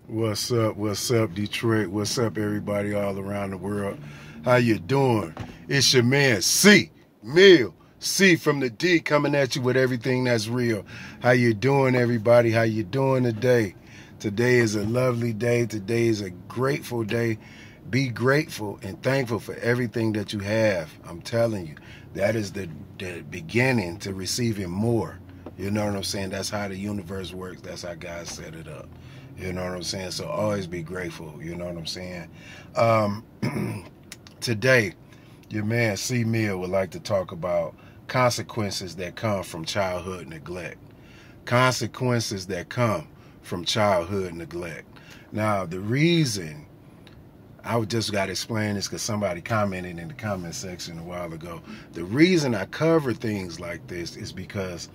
What's up? What's up, Detroit? What's up, everybody all around the world? How you doing? It's your man C Mill C from the D coming at you with everything that's real. How you doing, everybody? How you doing today? Today is a lovely day. Today is a grateful day. Be grateful and thankful for everything that you have. I'm telling you, that is the beginning to receiving more. You know what I'm saying? That's how the universe works. That's how God set it up. You know what I'm saying? So always be grateful. You know what I'm saying? Um, Today, your man C. Mill would like to talk about consequences that come from childhood neglect. Consequences that come from childhood neglect. Now, the reason I just got to explain this because somebody commented in the comment section a while ago. The reason I cover things like this is because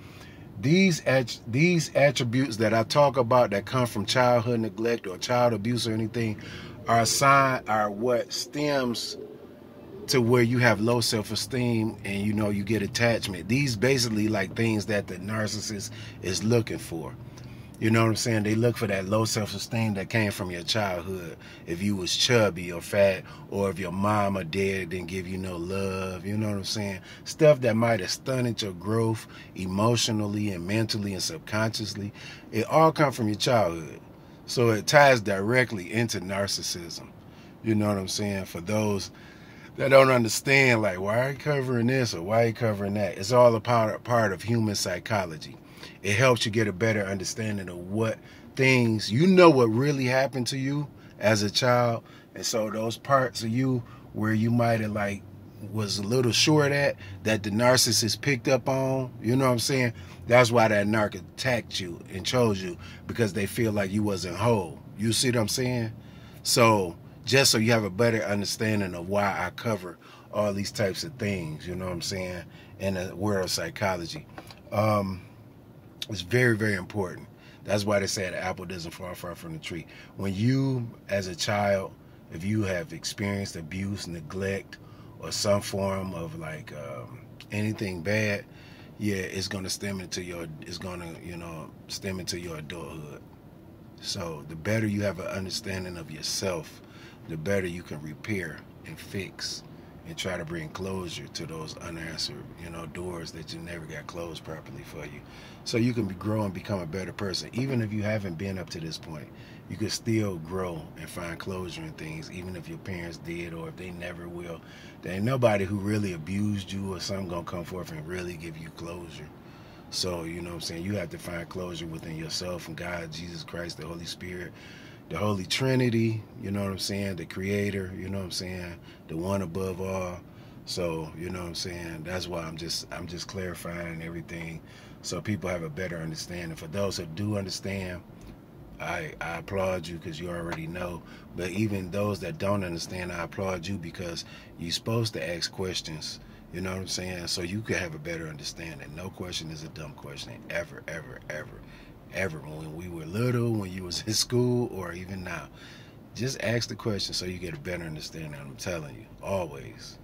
these attributes that I talk about that come from childhood neglect or child abuse or anything are what stems to where you have low self-esteem and you get attachment. These basically like things that the narcissist is looking for. You know what I'm saying? They look for that low self-esteem that came from your childhood. If you was chubby or fat, or if your mom or dad didn't give you no love, you know what I'm saying? Stuff that might have stunted your growth emotionally and mentally and subconsciously. It all come from your childhood. So it ties directly into narcissism. You know what I'm saying? For those that don't understand, like, why are you covering this or why are you covering that? It's all a part of human psychology. It helps you get a better understanding of what things, what really happened to you as a child. And so those parts of you where you might have was a little short at, that the narcissist picked up on, you know what I'm saying? That's why that narc attacked you and chose you, because they feel like you wasn't whole. You see what I'm saying? So just so you have a better understanding of why I cover all these types of things, you know what I'm saying, in the world of psychology. It's very, very important. That's why they say the apple doesn't fall far from the tree. When you, as a child, if you have experienced abuse, neglect, or some form of anything bad, yeah, it's gonna stem into your adulthood. So the better you have an understanding of yourself, the better you can repair and fix and try to bring closure to those unanswered, doors that you never got closed properly for you. So you can grow and become a better person. Even if you haven't been up to this point, you can still grow and find closure in things, even if your parents did or if they never will. There ain't nobody who really abused you or something gonna come forth and really give you closure. So, you know what I'm saying, you have to find closure within yourself and God, Jesus Christ, the Holy Spirit, the Holy Trinity, you know what I'm saying, the Creator, you know what I'm saying, the one above all. So, you know what I'm saying, that's why I'm just clarifying everything so people have a better understanding. For those who do understand, I applaud you because you already know. But even those that don't understand, I applaud you because you're supposed to ask questions. You know what I'm saying? So you can have a better understanding. No question is a dumb question. Ever, ever, ever, ever. When we were little, when you was in school, or even now. Just ask the question so you get a better understanding. I'm telling you. Always.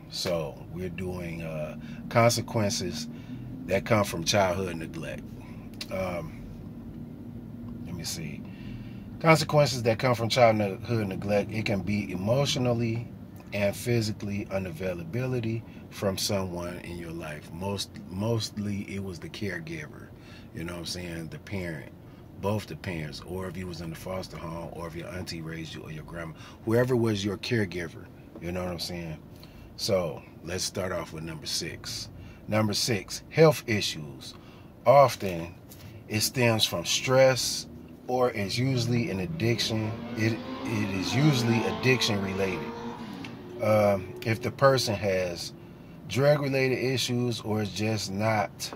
So we're doing consequences that come from childhood neglect. Let me see. Consequences that come from childhood neglect. It can be emotionally and physically unavailability from someone in your life. Mostly it was the caregiver. You know what I'm saying? The parent. Both the parents. Or if you was in the foster home, or if your auntie raised you, or your grandma. Whoever was your caregiver. You know what I'm saying? So let's start off with number 6. Number 6, health issues. Often it stems from stress, or is usually an addiction. It is usually addiction related. If the person has drug related issues, or is just not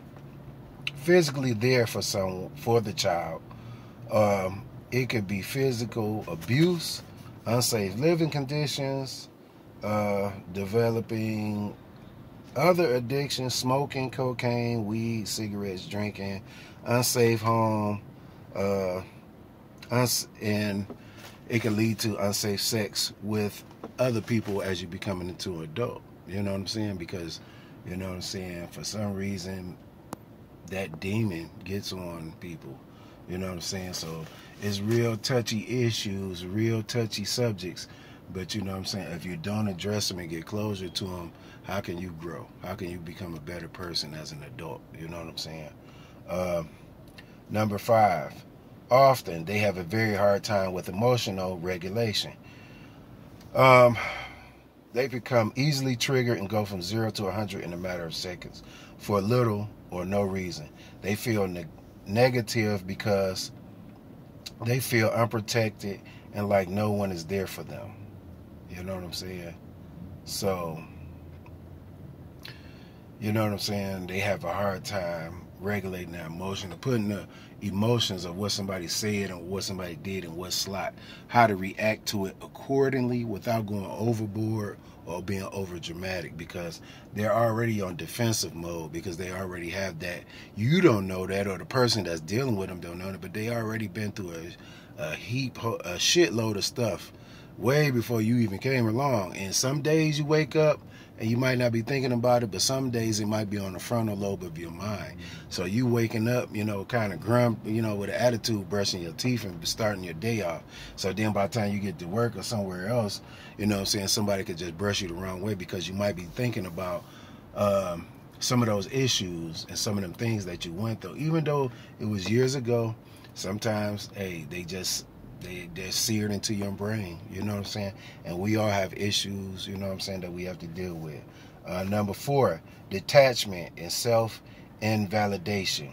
physically there for the child, it could be physical abuse, unsafe living conditions, developing other addictions, smoking, cocaine, weed, cigarettes, drinking, unsafe home, and it can lead to unsafe sex with other people as you becoming into an adult. You know what I'm saying? Because, you know what I'm saying, for some reason, that demon gets on people. You know what I'm saying? So It's real touchy issues, real touchy subjects. But you know what I'm saying? If you don't address them and get closer to them, how can you grow? How can you become a better person as an adult? You know what I'm saying? Number 5, often they have a very hard time with emotional regulation. They become easily triggered and go from 0 to 100 in a matter of seconds for little or no reason. They feel negative because they feel unprotected and like no one is there for them. You know what I'm saying? So, you know what I'm saying? They have a hard time regulating their emotion, putting the emotions of what somebody said and what somebody did and what slot, how to react to it accordingly without going overboard or being over dramatic, because they're already on defensive mode, because they already have that. You don't know that, or the person that's dealing with them don't know it, but they already been through a shitload of stuff way before you even came along. And some days you wake up and you might not be thinking about it, but some days it might be on the frontal lobe of your mind. So you waking up, you know, kind of grump, you know, with an attitude, brushing your teeth and starting your day off. So then by the time you get to work or somewhere else, you know what I'm saying, somebody could just brush you the wrong way because you might be thinking about some of those issues and some of them things that you went through. Even though it was years ago, sometimes, hey, they're seared into your brain, you know what I'm saying? And we all have issues, you know what I'm saying, that we have to deal with. Number 4, detachment and self-invalidation.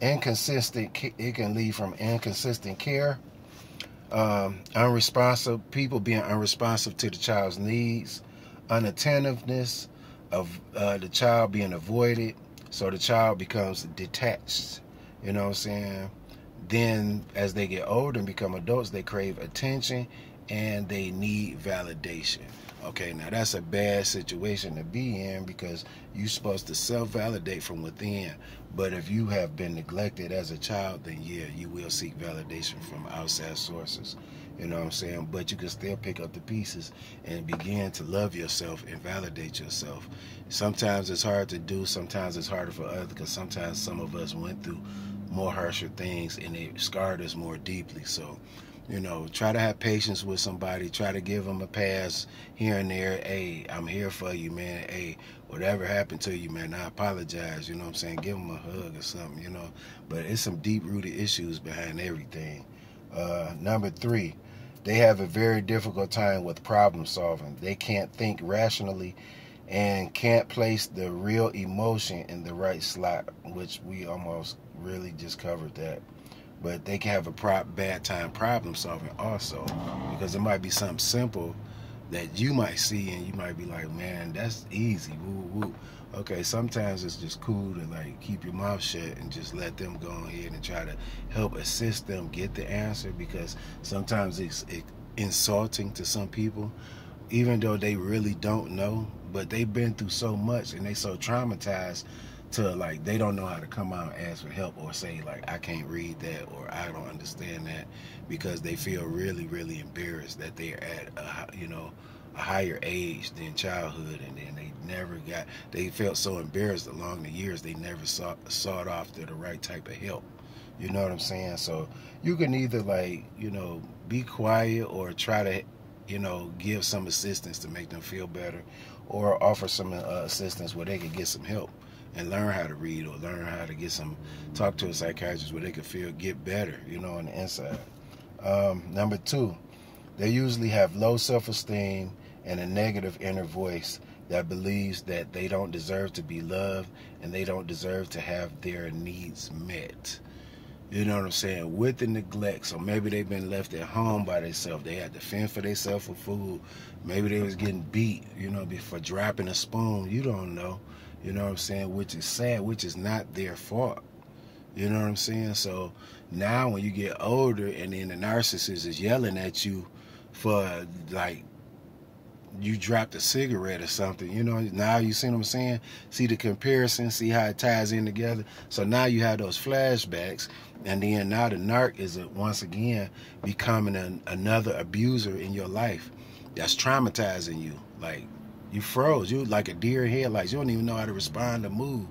It can lead from inconsistent care, people being unresponsive to the child's needs, unattentiveness of the child being avoided, so the child becomes detached, you know what I'm saying? Then as they get older and become adults, they crave attention and they need validation. Okay, now that's a bad situation to be in, because you're supposed to self-validate from within. But if you have been neglected as a child, then yeah, you will seek validation from outside sources. You know what I'm saying? But you can still pick up the pieces and begin to love yourself and validate yourself. Sometimes it's hard to do, sometimes it's harder for others, because sometimes some of us went through more harsher things and it scarred us more deeply. So, you know, try to have patience with somebody. Try to give them a pass here and there. Hey, I'm here for you, man. Hey, whatever happened to you, man, I apologize. You know what I'm saying? Give them a hug or something, you know. But it's some deep-rooted issues behind everything. Number 3, they have a very difficult time with problem solving. They can't think rationally and can't place the real emotion in the right slot, which we almost really just covered that. But they can have a bad time problem solving also, because it might be something simple that you might see and you might be like, man, that's easy, woo woo. Okay, sometimes it's just cool to like keep your mouth shut and just let them go ahead and try to help assist them get the answer, because sometimes it's insulting to some people, even though they really don't know, but they've been through so much and they so traumatized to like they don't know how to come out and ask for help or say like, I can't read that or I don't understand that, because they feel really, really embarrassed that they're at a higher age than childhood, and then they felt so embarrassed along the years they never sought after the right type of help. You know what I'm saying? So you can either like, you know, be quiet or try to, you know, give some assistance to make them feel better, or offer some assistance where they can get some help and learn how to read, or learn how to talk to a psychiatrist where they can get better, you know, on the inside. Number 2, they usually have low self-esteem and a negative inner voice that believes that they don't deserve to be loved and they don't deserve to have their needs met. You know what I'm saying? With the neglect. So maybe they've been left at home by themselves. They had to fend for themselves for food. Maybe they was getting beat, you know, for dropping a spoon. You don't know. You know what I'm saying? Which is sad, which is not their fault. You know what I'm saying? So now when you get older and then the narcissist is yelling at you for like you dropped a cigarette or something, you know, now you see what I'm saying? See the comparison, see how it ties in together. So now you have those flashbacks, and then now the narc is once again becoming another abuser in your life that's traumatizing you. Like you froze, you like a deer in headlights. You don't even know how to respond or move.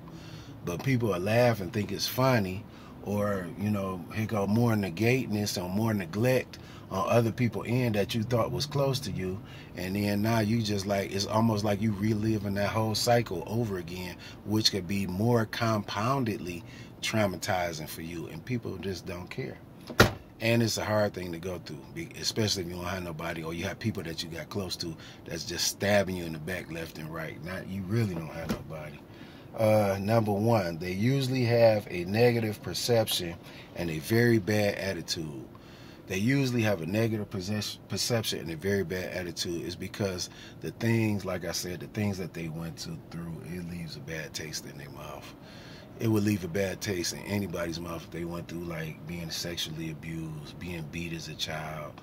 But people are laughing, think it's funny, or, you know, here go more negateness or more neglect on other people end that you thought was close to you, and then now you just like, it's almost like you reliving that whole cycle over again, which could be more compoundedly traumatizing for you, and people just don't care. And it's a hard thing to go through, especially if you don't have nobody, or you have people that you got close to that's just stabbing you in the back left and right. Not, you really don't have nobody. Number one, they usually have a negative perception and a very bad attitude. They usually have a negative perception and a very bad attitude is because the things, like I said, the things that they went through, it leaves a bad taste in their mouth. It would leave a bad taste in anybody's mouth if they went through, like, being sexually abused, being beat as a child,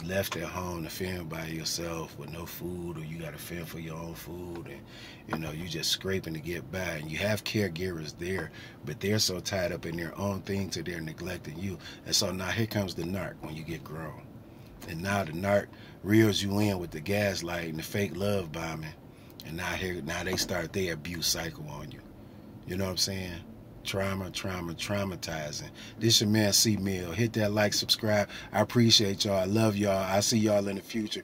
left at home to fend by yourself with no food, or you got to fend for your own food, and, you know, you just scraping to get by, and you have caregivers there, but they're so tied up in their own thing to they're neglecting you. And so now here comes the narc when you get grown. And now the narc reels you in with the gaslight and the fake love bombing, and now they start their abuse cycle on you. You know what I'm saying? Traumatizing. This your man C Mill. Hit that like, subscribe. I appreciate y'all. I love y'all. I'll see y'all in the future.